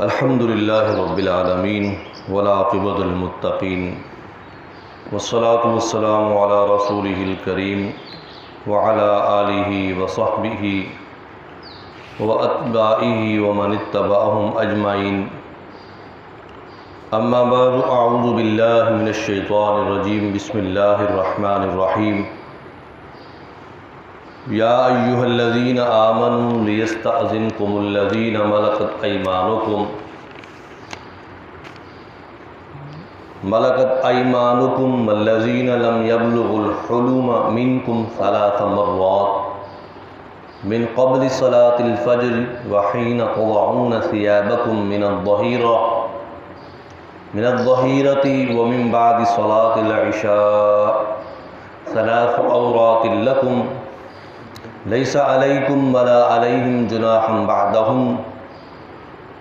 الحمد للہ رب العالمین والعاقبۃ للمتقین والصلاة والسلام علی رسولہ الکریم وعلی آلہ وصحبہ واتباعہ ومن اتبعہم اجمعین اما بعد اعوذ باللہ من الشیطان الرجیم بسم اللہ الرحمن الرحیم یا ایہا الذین آمنوا لیستأذنکم الذین ملکت ایمانکم والذین لم یبلغوا الحلم منکم ثلاث مرات من قبل صلاة الفجر وحین تضعون ثیابکم من الظہیرۃ ومن بعد صلاة العشاء ثلاث عورات لکم لیس علیکم ولا علیہم جناح بعدہم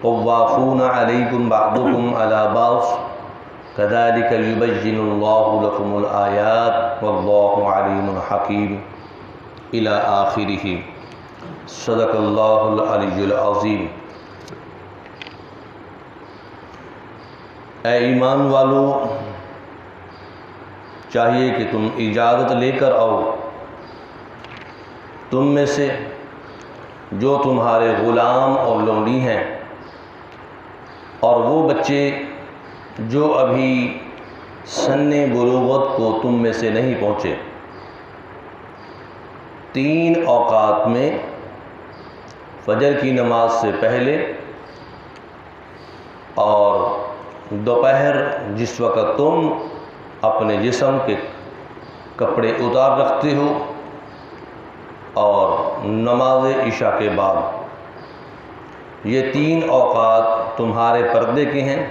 طوافون علیکم بعضکم علی بعض کذالک یبین اللہ لکم الآیات واللہ علیم حکیم الی آخرہ صدق اللہ العلی العظیم۔ اے ایمان والو، چاہیے کہ تم اجازت لے کر آؤ تم میں سے جو تمہارے غلام اور لونڈی ہیں اور وہ بچے جو ابھی سن بلوغت کو تم میں سے نہیں پہنچے، 3 اوقات میں فجر کی نماز سے پہلے اور دوپہر جس وقت تم اپنے جسم کے کپڑے اتار رکھتے ہو اور نماز عشاء کے بعد، یہ 3 اوقات تمہارے پردے کے ہیں،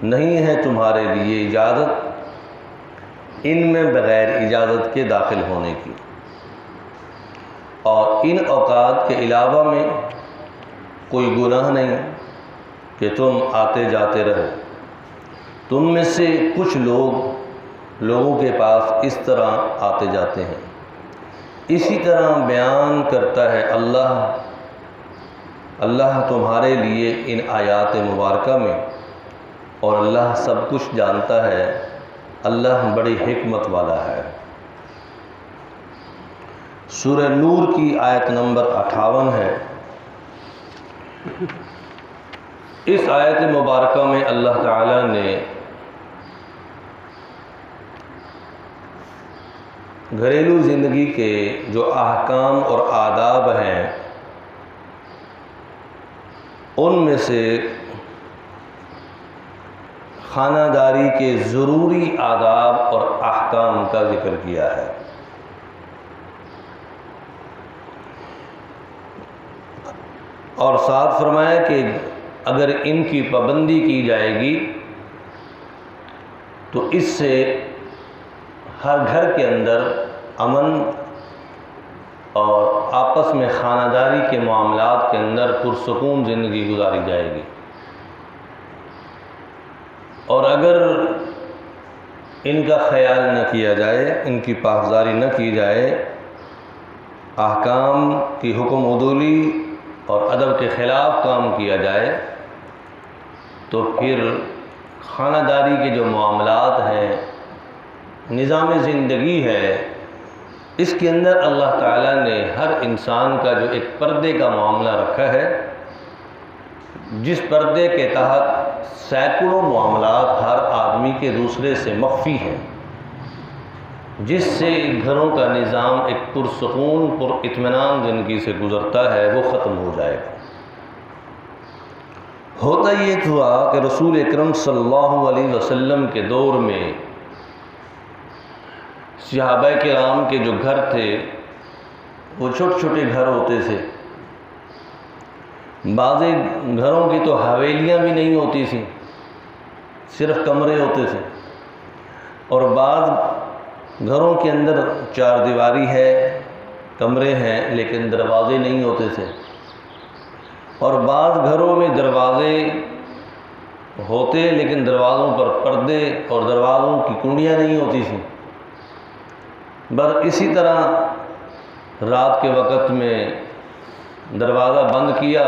نہیں ہے تمہارے لیے اجازت ان میں بغیر اجازت کے داخل ہونے کی، اور ان اوقات کے علاوہ میں کوئی گناہ نہیں کہ تم آتے جاتے رہو۔ تم میں سے کچھ لوگوں کے پاس اس طرح آتے جاتے ہیں۔ اسی طرح بیان کرتا ہے اللہ تمہارے لیے ان آیات مبارکہ میں، اور اللہ سب کچھ جانتا ہے، اللہ بڑی حکمت والا ہے۔ سورہ نور کی آیت نمبر 58 ہے۔ اس آیت مبارکہ میں اللہ تعالیٰ نے گھریلو زندگی کے جو احکام اور آداب ہیں ان میں سے خانہ داری کے ضروری آداب اور احکام کا ذکر کیا ہے۔ اور ساتھ فرمایا کہ اگر ان کی پابندی کی جائے گی تو اس سے ہر گھر کے اندر امن اور آپس میں خانہ داری کے معاملات کے اندر پرسکون زندگی گزاری جائے گی، اور اگر ان کا خیال نہ کیا جائے، ان کی پاسداری نہ کی جائے، احکام کی حکم عدولی اور ادب کے خلاف کام کیا جائے، تو پھر خانہ داری کے جو معاملات ہیں، نظام زندگی ہے، اس کے اندر اللہ تعالیٰ نے ہر انسان کا جو ایک پردے کا معاملہ رکھا ہے، جس پردے کے تحت سینکڑوں معاملات ہر آدمی کے دوسرے سے مخفی ہیں، جس سے گھروں کا نظام ایک پرسکون پر اطمینان زندگی سے گزرتا ہے، وہ ختم ہو جائے گا۔ ہوتا یہ تھا کہ رسول اکرم صلی اللہ علیہ وسلم کے دور میں صحابہ کرام کے جو گھر تھے وہ چھوٹے چھوٹے گھر ہوتے تھے، بعض گھروں کی تو حویلیاں بھی نہیں ہوتی تھیں، صرف کمرے ہوتے تھے، اور بعض گھروں کے اندر 4 دیواری ہے، کمرے ہیں لیکن دروازے نہیں ہوتے تھے، اور بعض گھروں میں دروازے ہوتے لیکن دروازوں پر پردے اور دروازوں کی کنڈیاں نہیں ہوتی تھیں۔ بس اسی طرح رات کے وقت میں دروازہ بند کیا،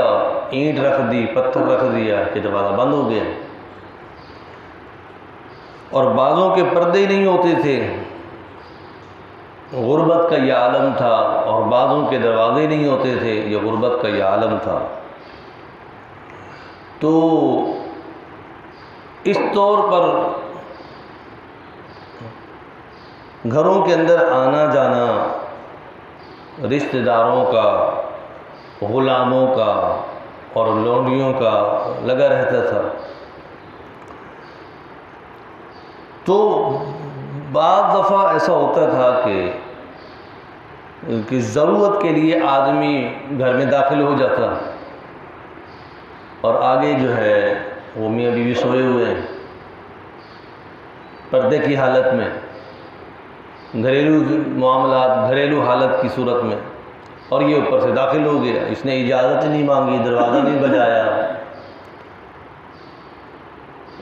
اینٹ رکھ دی، پتھر رکھ دیا کہ دروازہ بند ہو گیا۔ اور بعضوں کے پردے ہی نہیں ہوتے تھے، غربت کا یہ عالم تھا، اور بعضوں کے دروازے نہیں ہوتے تھے، یہ غربت کا یہ عالم تھا۔ تو اس طور پر گھروں کے اندر آنا جانا رشتہ داروں کا، غلاموں کا اور لونڈیوں کا لگا رہتا تھا۔ تو بعض دفعہ ایسا ہوتا تھا کہ ضرورت کے لیے آدمی گھر میں داخل ہو جاتا، اور آگے جو ہے وہ میاں بیوی سوئے ہوئے ہیں پردے کی حالت میں، گھریلو معاملات، گھریلو حالت کی صورت میں، اور یہ اوپر سے داخل ہو گیا، اس نے اجازت نہیں مانگی، دروازہ نہیں بجایا۔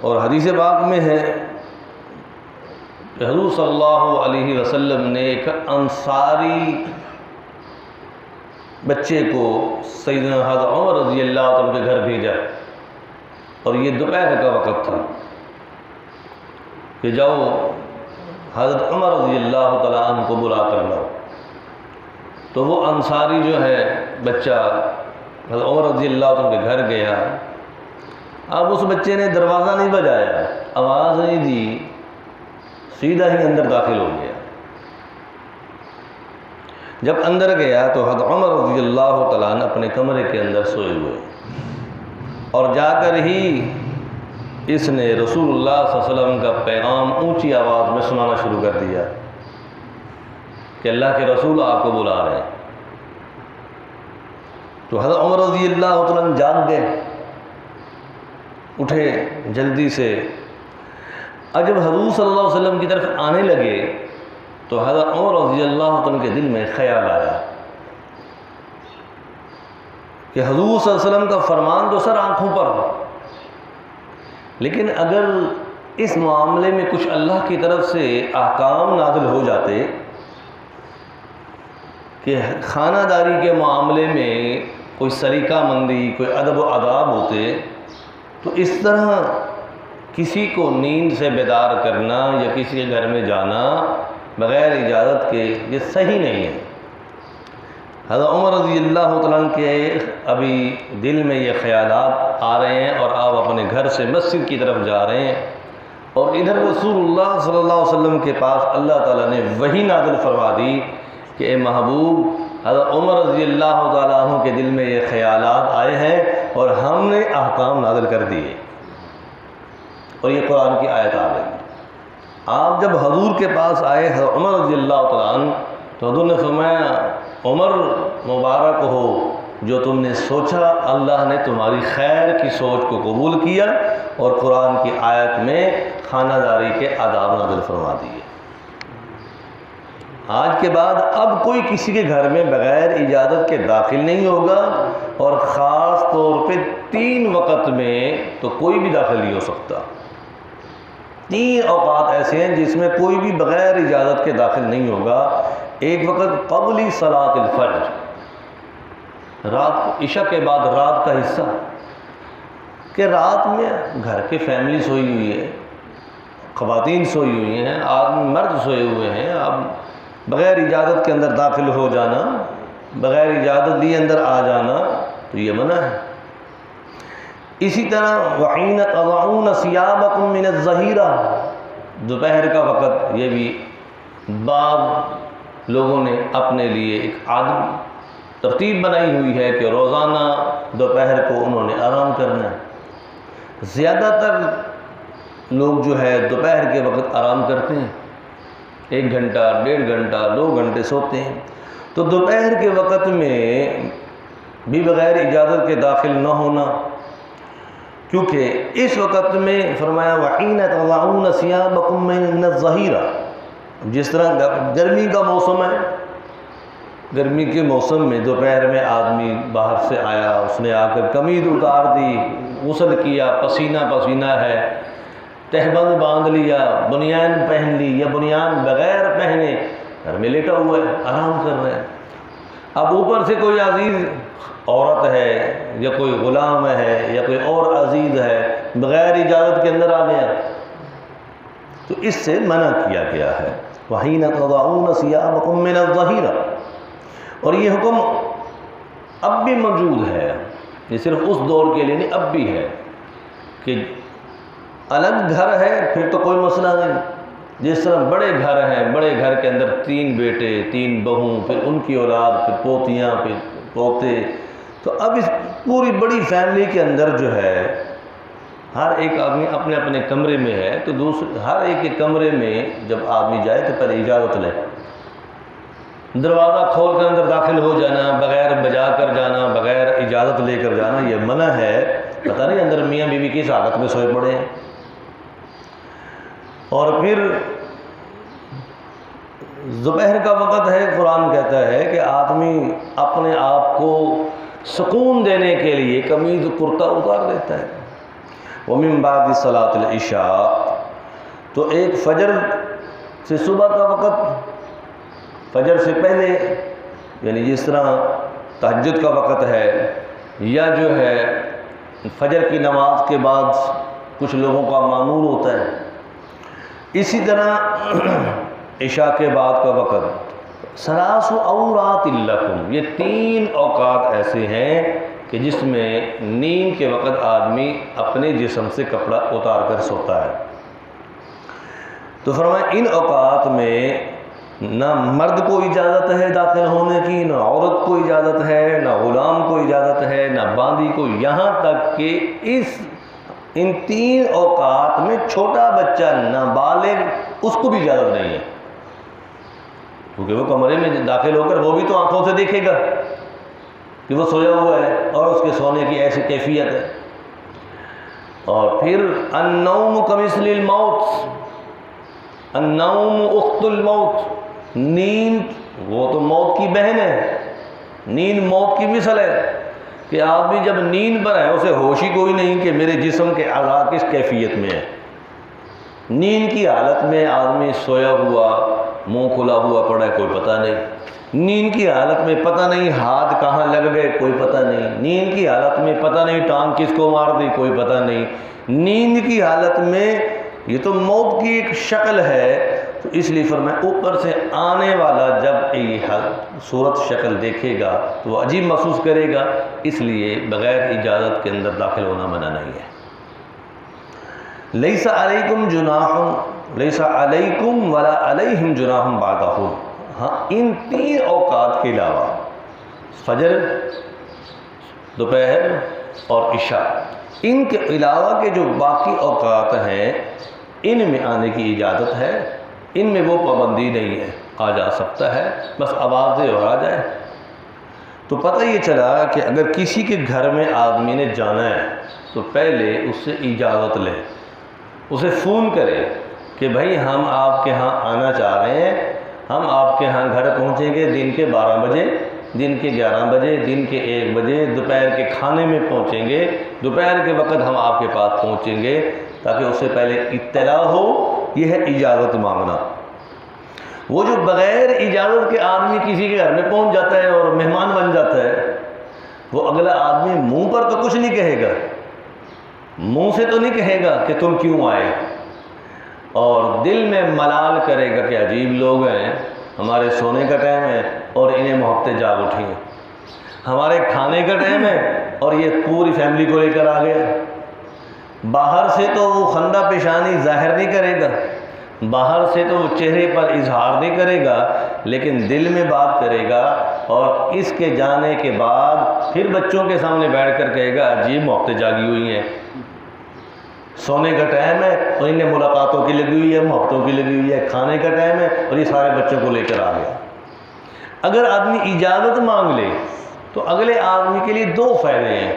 اور حدیث پاک میں ہے کہ حضور صلی اللہ علیہ وسلم نے ایک انصاری بچے کو سیدنا حضرت عمر رضی اللہ عنہ کے گھر بھیجا، اور یہ دوپہر کا وقت تھا کہ جاؤ حضرت عمر رضی اللہ تعالیٰ عنہ کو بلا کر لاؤ۔ تو وہ انصاری جو ہے بچہ حضرت عمر رضی اللہ عنہ کے گھر گیا۔ اب اس بچے نے دروازہ نہیں بجایا، آواز نہیں دی، سیدھا ہی اندر داخل ہو گیا۔ جب اندر گیا تو حضرت عمر رضی اللہ تعالیٰ عنہ اپنے کمرے کے اندر سوئے ہوئے، اور جا کر ہی اس نے رسول اللہ صلی اللہ علیہ وسلم کا پیغام اونچی آواز میں سنانا شروع کر دیا کہ اللہ کے رسول آپ کو بلا رہے ہیں۔ تو حضرت عمر رضی اللہ تعالیٰ عنہ جاگ گئے، اٹھے جلدی سے۔ اور جب حضور صلی اللہ علیہ وسلم کی طرف آنے لگے تو حضرت عمر رضی اللہ عنہ کے دل میں خیال آیا کہ حضور صلی اللہ علیہ وسلم کا فرمان تو سر آنکھوں پر، لیکن اگر اس معاملے میں کچھ اللہ کی طرف سے احکام نازل ہو جاتے کہ خانہ داری کے معاملے میں کوئی سلیقہ مندی، کوئی ادب و آداب ہوتے، تو اس طرح کسی کو نیند سے بیدار کرنا یا کسی کے گھر میں جانا بغیر اجازت کے یہ صحیح نہیں ہے۔ حضرت عمر رضی اللہ تعالیٰ عنہ کے ابھی دل میں یہ خیالات آ رہے ہیں، اور آپ اپنے گھر سے مسجد کی طرف جا رہے ہیں، اور ادھر رسول اللہ صلی اللہ علیہ وسلم کے پاس اللہ تعالیٰ نے وحی نازل فرما دی کہ اے محبوب، حضرت عمر رضی اللہ تعالیٰ عنہ کے دل میں یہ خیالات آئے ہیں اور ہم نے احکام نازل کر دیے، اور یہ قرآن کی آیت آ گئی۔ آپ جب حضور کے پاس آئے حضرت عمر رضی اللہ تعالیٰ عنہ، تو حضور نے فرمایا عمر مبارک ہو، جو تم نے سوچا اللہ نے تمہاری خیر کی سوچ کو قبول کیا، اور قرآن کی آیت میں خانہ داری کے آداب نازل فرما دیے۔ آج کے بعد اب کوئی کسی کے گھر میں بغیر اجازت کے داخل نہیں ہوگا، اور خاص طور پہ 3 وقت میں تو کوئی بھی داخل نہیں ہو سکتا۔ 3 اوقات ایسے ہیں جس میں کوئی بھی بغیر اجازت کے داخل نہیں ہوگا۔ ایک وقت قبل صلاۃ الفجر، رات عشاء کے بعد رات کا حصہ، کہ رات میں گھر کے فیملی سوئی ہوئی ہے، خواتین سوئی ہوئی ہیں، آدمی مرد سوئے ہوئے ہیں، اب بغیر اجازت کے اندر داخل ہو جانا، بغیر اجازت لیے اندر آ جانا، تو یہ منع ہے۔ اسی طرح وَحِينَ تَضَعُونَ ثِيَابَكُم مِّنَ الظَّهِيرَةِ، دوپہر کا وقت، یہ بھی بعض لوگوں نے اپنے لیے ایک عادت ترتیب بنائی ہوئی ہے کہ روزانہ دوپہر کو انہوں نے آرام کرنا ہے۔ زیادہ تر لوگ جو ہے دوپہر کے وقت آرام کرتے ہیں، 1 گھنٹہ 1.5 گھنٹہ 2 گھنٹے سوتے ہیں۔ تو دوپہر کے وقت میں بھی بغیر اجازت کے داخل نہ ہونا، کیونکہ اس وقت میں فرمایا وَحِينَ تَضَعُونَ ثِيَابَكُم مِّنَ الظَّهِيرَةِ، جس طرح گرمی کا موسم ہے، گرمی کے موسم میں دوپہر میں آدمی باہر سے آیا، اس نے آ کر قمیض اتار دی، غسل کیا، پسینہ پسینہ ہے، تہبند باندھ لیا، بنیان پہن لی یا بنیان بغیر پہنے گھر میں لیٹا ہوا ہے، آرام کر رہے ہیں۔ اب اوپر سے کوئی عزیز عورت ہے یا کوئی غلام ہے یا کوئی اور عزیز ہے بغیر اجازت کے اندر آ گیا تو اس سے منع کیا گیا ہے۔ وَحِينَ تَضَعُونَ ثِيَابَكُم مِّنَ الظَّهِيرَةِ، اور یہ حکم اب بھی موجود ہے، یہ صرف اس دور کے لیے نہیں، اب بھی ہے کہ الگ گھر ہے پھر تو کوئی مسئلہ نہیں، جس طرح بڑے گھر ہیں، بڑے گھر کے اندر 3 بیٹے 3 بہوں پھر ان کی اولاد پھر پوتیاں پھر پوتے، تو اب اس پوری بڑی فیملی کے اندر جو ہے ہر ایک آدمی اپنے اپنے کمرے میں ہے، تو ہر ایک کے کمرے میں جب آدمی جائے تو پہلے اجازت لے، دروازہ کھول کر اندر داخل ہو جانا، بغیر بجا کر جانا، بغیر اجازت لے کر جانا یہ منع ہے۔ پتہ نہیں اندر میاں بیوی کس حالت میں سوئے پڑے ہیں۔ اور پھر دوپہر کا وقت ہے، قرآن کہتا ہے کہ آدمی اپنے آپ کو سکون دینے کے لیے قمیض کرتا اتار دیتا ہے۔ وَمِن بَعْدِ صَلَاةِ الْعِشَاءِ، تو ایک فجر سے صبح کا وقت، فجر سے پہلے یعنی جس طرح تہجد کا وقت ہے یا جو ہے فجر کی نماز کے بعد کچھ لوگوں کا معمول ہوتا ہے، اسی طرح عشاء کے بعد کا وقت، ثلاث عورات لکم، یہ 3 اوقات ایسے ہیں کہ جس میں نیند کے وقت آدمی اپنے جسم سے کپڑا اتار کر سوتا ہے۔ تو فرمایا ان اوقات میں نہ مرد کو اجازت ہے داخل ہونے کی، نہ عورت کو اجازت ہے، نہ غلام کو اجازت ہے، نہ باندی کو، یہاں تک کہ ان 3 اوقات میں چھوٹا بچہ نابالغ اس کو بھی اجازت نہیں ہے، کیونکہ وہ کمرے میں داخل ہو کر وہ بھی تو آنکھوں سے دیکھے گا کہ وہ سویا ہوا ہے اور اس کے سونے کی ایسی کیفیت ہے۔ اور پھر النوم کمثل الموت، النوم اخت الموت، نیند وہ تو موت کی بہن ہے، نیند موت کی مثل ہے کہ آدمی جب نیند پر ہے اسے ہوش ہی کوئی نہیں کہ میرے جسم کے اعضاء کس کیفیت میں ہے۔ نیند کی حالت میں آدمی سویا ہوا منہ کھلا ہوا پڑا ہے، کوئی پتہ نہیں، نیند کی حالت میں پتہ نہیں ہاتھ کہاں لگ گئے، کوئی پتہ نہیں، نیند کی حالت میں پتہ نہیں ٹانگ کس کو مار دی، کوئی پتہ نہیں، نیند کی حالت میں یہ تو موت کی ایک شکل ہے۔ تو اس لیے فرمایا اوپر سے آنے والا جب یہ صورت شکل دیکھے گا تو وہ عجیب محسوس کرے گا، اس لیے بغیر اجازت کے اندر داخل ہونا منع نہیں ہے۔ لیس علیکم جناح، لیس علیکم ولا علیہم جناح بعدہ، ہاں ان 3 اوقات کے علاوہ فجر، دوپہر اور عشاء، ان کے علاوہ کے جو باقی اوقات ہیں ان میں آنے کی اجازت ہے، ان میں وہ پابندی نہیں ہے، آ جا سکتا ہے، بس آواز دے اور آ جائے۔ تو پتہ یہ چلا کہ اگر کسی کے گھر میں آدمی نے جانا ہے تو پہلے اس سے اجازت لے، اسے فون کرے کہ بھائی ہم آپ کے ہاں آنا چاہ رہے ہیں، ہم آپ کے ہاں گھر پہنچیں گے دن کے 12 بجے، دن کے 11 بجے، دن کے 1 بجے، دوپہر کے کھانے میں پہنچیں گے، دوپہر کے وقت ہم آپ کے پاس پہنچیں گے، تاکہ اس سے پہلے اطلاع ہو۔ یہ ہے اجازت مانگنا۔ وہ جو بغیر اجازت کے آدمی کسی کے گھر میں پہنچ جاتا ہے اور مہمان بن جاتا ہے، وہ اگلا آدمی منہ پر تو کچھ نہیں کہے گا، منہ سے تو نہیں کہے گا کہ تم کیوں آئے، اور دل میں ملال کرے گا کہ عجیب لوگ ہیں، ہمارے سونے کا ٹائم ہے اور انہیں محبتیں جاگ اٹھی ہیں، ہمارے کھانے کا ٹائم ہے اور یہ پوری فیملی کو لے کر آ گیا۔ باہر سے تو وہ خندہ پیشانی ظاہر نہیں کرے گا، باہر سے تو وہ چہرے پر اظہار نہیں کرے گا، لیکن دل میں بات کرے گا، اور اس کے جانے کے بعد پھر بچوں کے سامنے بیٹھ کر کہے گا عجیب محبتیں جاگی ہوئی ہیں، سونے کا ٹائم ہے اور انہیں ملاقاتوں کی لگی ہوئی ہے، محبتوں کی لگی ہوئی ہے، کھانے کا ٹائم ہے اور یہ سارے بچوں کو لے کر آ گیا۔ اگر آدمی اجازت مانگ لے تو اگلے آدمی کے لیے 2 فائدے ہیں۔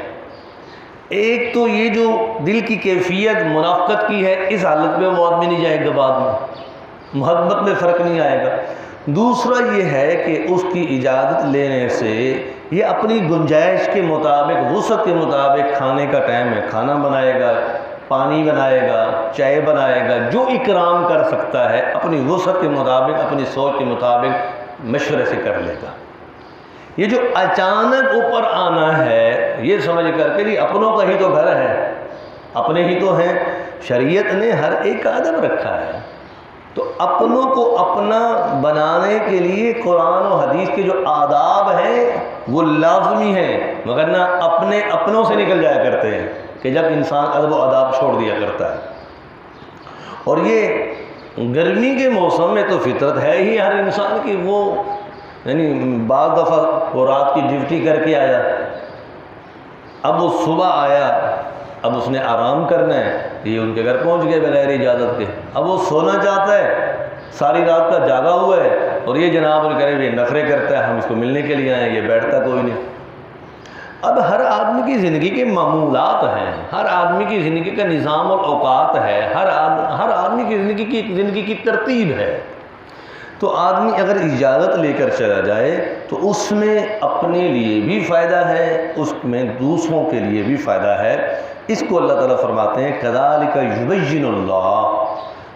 ایک تو یہ جو دل کی کیفیت منافقت کی ہے، اس حالت میں وہ آدمی نہیں جائے گا، بعد میں محبت میں فرق نہیں آئے گا۔ دوسرا یہ ہے کہ اس کی اجازت لینے سے یہ اپنی گنجائش کے مطابق، وسعت کے مطابق، کھانے کا ٹائم ہے کھانا بنائے گا، پانی بنائے گا، چائے بنائے گا، جو اکرام کر سکتا ہے اپنی وسعت کے مطابق، اپنی سوچ کے مطابق مشورے سے کر لے گا۔ یہ جو اچانک اوپر آنا ہے یہ سمجھ کر کے اپنوں کا ہی تو گھر ہے، اپنے ہی تو ہیں۔ شریعت نے ہر ایک کا ادب رکھا ہے، تو اپنوں کو اپنا بنانے کے لیے قرآن و حدیث کے جو آداب ہیں وہ لازمی ہیں، مگر نہ اپنے اپنوں سے نکل جایا کرتے ہیں کہ جب انسان ادب و آداب چھوڑ دیا کرتا ہے۔ اور یہ گرمی کے موسم میں تو فطرت ہے ہی ہر انسان کی، وہ یعنی بعض دفعہ وہ رات کی ڈیوٹی کر کے آیا، اب وہ صبح آیا، اب اس نے آرام کرنا ہے، یہ ان کے گھر پہنچ گئے بغیر اجازت کے، اب وہ سونا چاہتا ہے، ساری رات کا جاگا ہوا ہے، اور یہ جناب ان کرے نخرے کرتا ہے ہم اس کو ملنے کے لیے آئے، یہ بیٹھتا کوئی نہیں۔ اب ہر آدمی کی زندگی کے معمولات ہیں، ہر آدمی کی زندگی کا نظام الاوقات ہے، ہر آدمی کی زندگی کی ترتیب ہے، تو آدمی اگر اجازت لے کر چلا جائے تو اس میں اپنے لیے بھی فائدہ ہے، اس میں دوسروں کے لیے بھی فائدہ ہے۔ اس کو اللہ تعالیٰ فرماتے ہیں کذالک یبین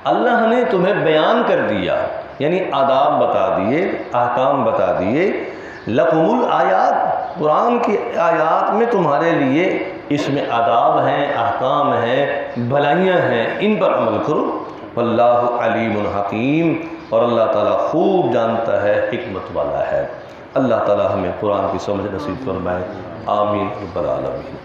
اللہ نے تمہیں بیان کر دیا، یعنی آداب بتا دیے، احکام بتا دیے، لکم الآیات قرآن کی آیات میں تمہارے لیے اس میں آداب ہیں، احکام ہیں، بھلائیاں ہیں، ان پر عمل کرو، واللہ علیم حکیم، اور اللہ تعالیٰ خوب جانتا ہے، حکمت والا ہے۔ اللہ تعالیٰ ہمیں قرآن کی سمجھ نصیب فرمائے، آمین رب العالمین۔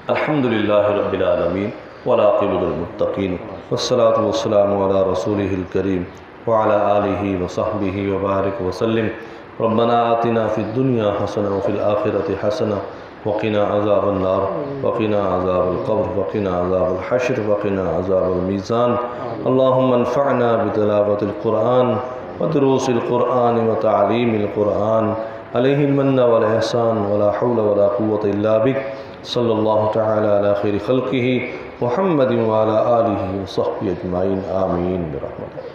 الحمدللہ رب العالمین والعاقبۃ للمتقین والصلاۃ والسلام علی رسولہ الکریم وعلی آلہ وصحبہ وبارک وسلم۔ ربنا آتنا فی الدنیا حسنہ وفی الآخرۃ حسنہ وقنا عذاب النار وقنا عذاب القبر وقنا عذاب الحشر وقنا عذاب المیزان۔ اللہم انفعنا بتلاوت القرآن ودروس القرآن وتعلیم القرآن، علیہ المن والاحسان ولا حول ولا قوة الا بک، صلی اللہ تعالی علی خیر خلقہ محمد وعلی آلہ وصحبہ اجمعین، آمین برحمتہ۔